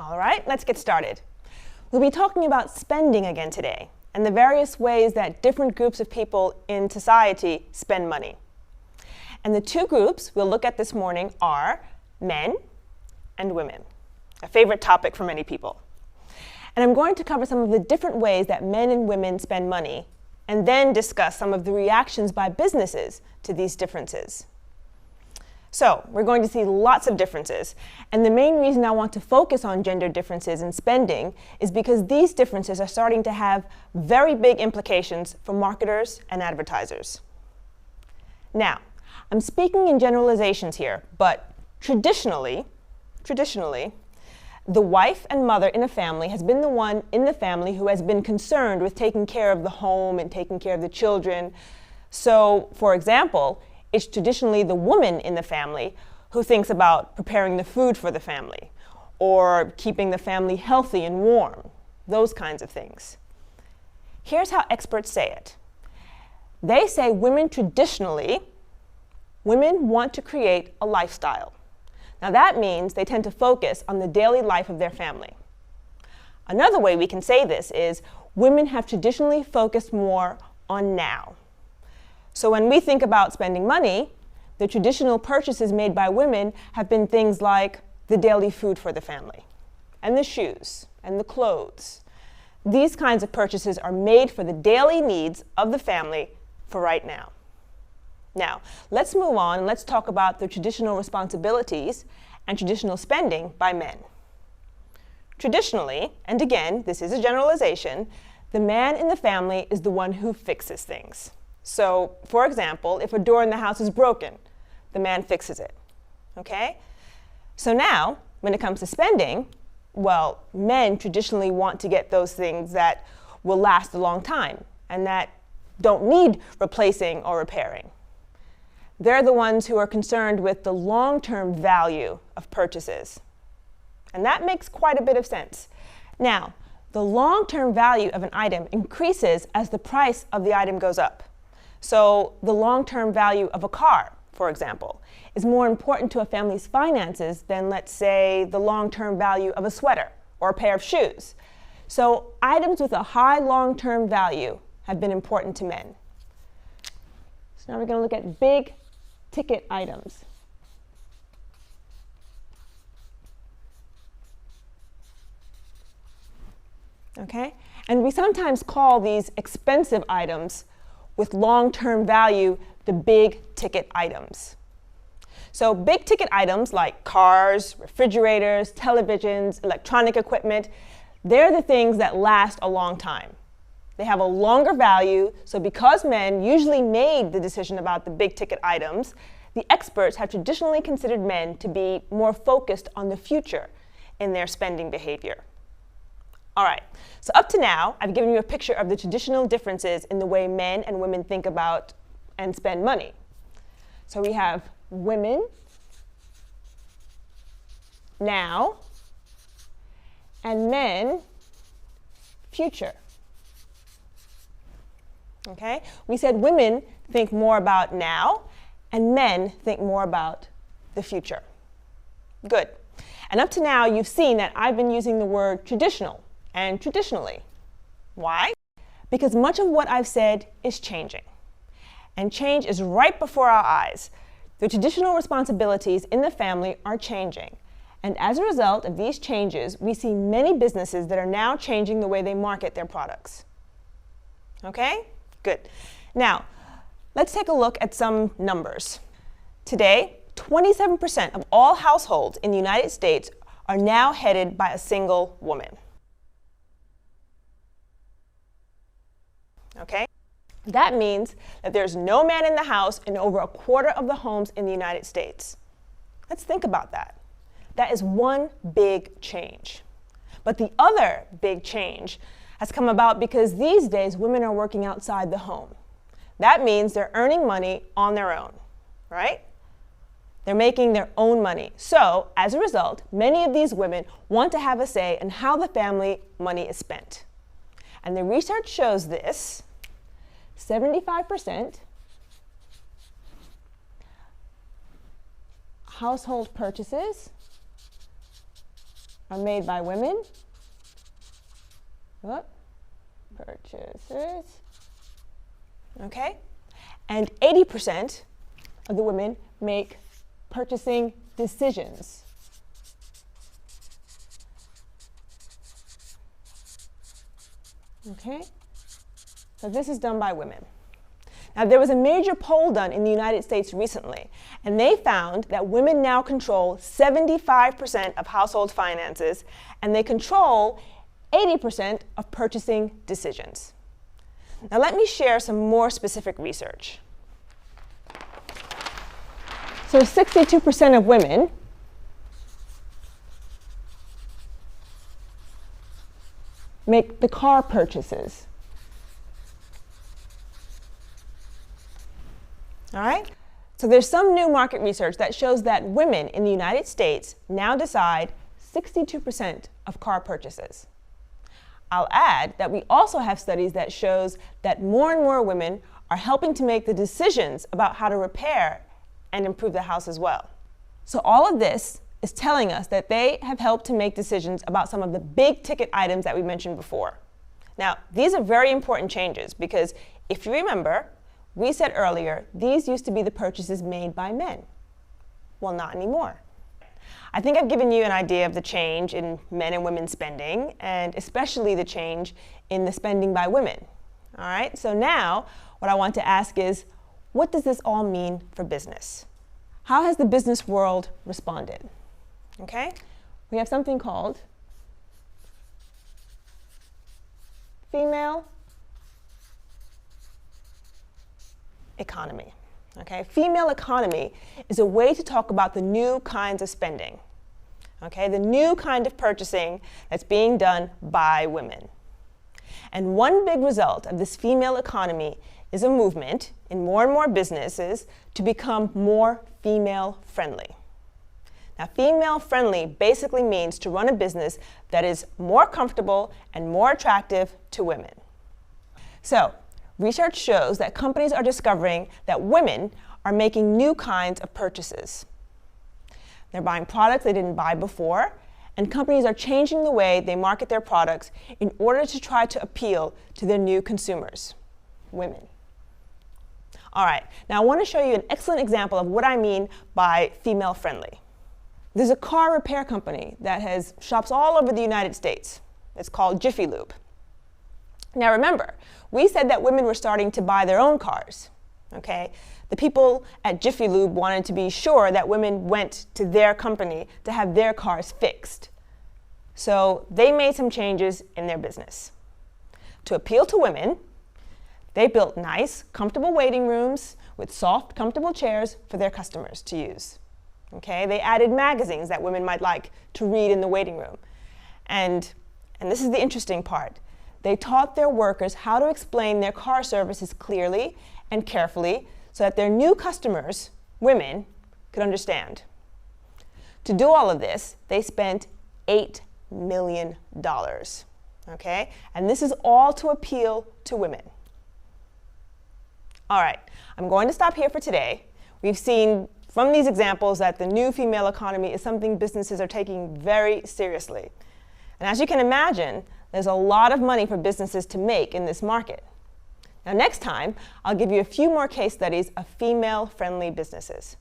All right, let's get started. We'll be talking about spending again today and the various ways that different groups of people in society spend money. And the two groups we'll look at this morning are men and women, a favorite topic for many people. And I'm going to cover some of the different ways that men and women spend money and then discuss some of the reactions by businesses to these differences. So we're going to see lots of differences, and the main reason I want to focus on gender differences in spending is because these differences are starting to have very big implications for marketers and advertisers. Now, I'm speaking in generalizations here, but traditionally, the wife and mother in a family has been the one in the family who has been concerned with taking care of the home and taking care of the children. So, for example, it's traditionally the woman in the family who thinks about preparing the food for the family or keeping the family healthy and warm, those kinds of things. Here's how experts say it. They say women want to create a lifestyle. Now that means they tend to focus on the daily life of their family. Another way we can say this is women have traditionally focused more on now. So when we think about spending money, the traditional purchases made by women have been things like the daily food for the family, and the shoes, and the clothes. These kinds of purchases are made for the daily needs of the family for right now. Now, let's move on and let's talk about the traditional responsibilities and traditional spending by men. Traditionally, and again, this is a generalization, the man in the family is the one who fixes things. So, for example, if a door in the house is broken, the man fixes it, okay? So now, when it comes to spending, well, men traditionally want to get those things that will last a long time and that don't need replacing or repairing. They're the ones who are concerned with the long-term value of purchases. And that makes quite a bit of sense. Now, the long-term value of an item increases as the price of the item goes up. So the long-term value of a car, for example, is more important to a family's finances than, let's say, the long-term value of a sweater or a pair of shoes. So items with a high long-term value have been important to men. So now we're going to look at big ticket items. Okay? And we sometimes call these expensive items with long-term value the big ticket items. So big ticket items like cars, refrigerators, televisions, electronic equipment, they're the things that last a long time. They have a longer value, so because men usually made the decision about the big ticket items, the experts have traditionally considered men to be more focused on the future in their spending behavior. All right, so up to now, I've given you a picture of the traditional differences in the way men and women think about and spend money. So we have women now and men future. Okay? We said women think more about now and men think more about the future. Good. And up to now, you've seen that I've been using the word traditional and traditionally. Why? Because much of what I've said is changing. And change is right before our eyes. The traditional responsibilities in the family are changing. And as a result of these changes, we see many businesses that are now changing the way they market their products. Okay? Good. Now, let's take a look at some numbers. Today, 27% of all households in the United States are now headed by a single woman. Okay? That means that there's no man in the house in over a quarter of the homes in the United States. Let's think about that. That is one big change. But the other big change has come about because these days women are working outside the home. That means they're earning money on their own, right? They're making their own money. So, as a result, many of these women want to have a say in how the family money is spent. And the research shows this. 75% household purchases are made by women. What? Purchases. Okay? And 80% of the women make purchasing decisions. Okay? So this is done by women. Now, there was a major poll done in the United States recently, and they found that women now control 75% of household finances, and they control 80% of purchasing decisions. Now, let me share some more specific research. So 62% of women make the car purchases. All right? So there's some new market research that shows that women in the United States now decide 62% of car purchases. I'll add that we also have studies that shows that more and more women are helping to make the decisions about how to repair and improve the house as well. So all of this is telling us that they have helped to make decisions about some of the big ticket items that we mentioned before. Now, these are very important changes because if you remember, we said earlier, these used to be the purchases made by men. Well, not anymore. I think I've given you an idea of the change in men and women spending, and especially the change in the spending by women. All right, so now what I want to ask is, what does this all mean for business? How has the business world responded? Okay, we have something called female economy. Okay, female economy is a way to talk about the new kinds of spending. Okay, the new kind of purchasing that's being done by women. And one big result of this female economy is a movement in more and more businesses to become more female friendly. Now, female friendly basically means to run a business that is more comfortable and more attractive to women. So, research shows that companies are discovering that women are making new kinds of purchases. They're buying products they didn't buy before, and companies are changing the way they market their products in order to try to appeal to their new consumers, women. All right, now I want to show you an excellent example of what I mean by female friendly. There's a car repair company that has shops all over the United States. It's called Jiffy Lube. Now remember, we said that women were starting to buy their own cars, okay? The people at Jiffy Lube wanted to be sure that women went to their company to have their cars fixed. So they made some changes in their business. To appeal to women, they built nice, comfortable waiting rooms with soft, comfortable chairs for their customers to use. Okay? They added magazines that women might like to read in the waiting room. And this is the interesting part. They taught their workers how to explain their car services clearly and carefully so that their new customers, women, could understand. To do all of this, they spent $8 million. Okay? And this is all to appeal to women. All right, I'm going to stop here for today. We've seen from these examples that the new female economy is something businesses are taking very seriously. And as you can imagine, there's a lot of money for businesses to make in this market. Now next time, I'll give you a few more case studies of female-friendly businesses.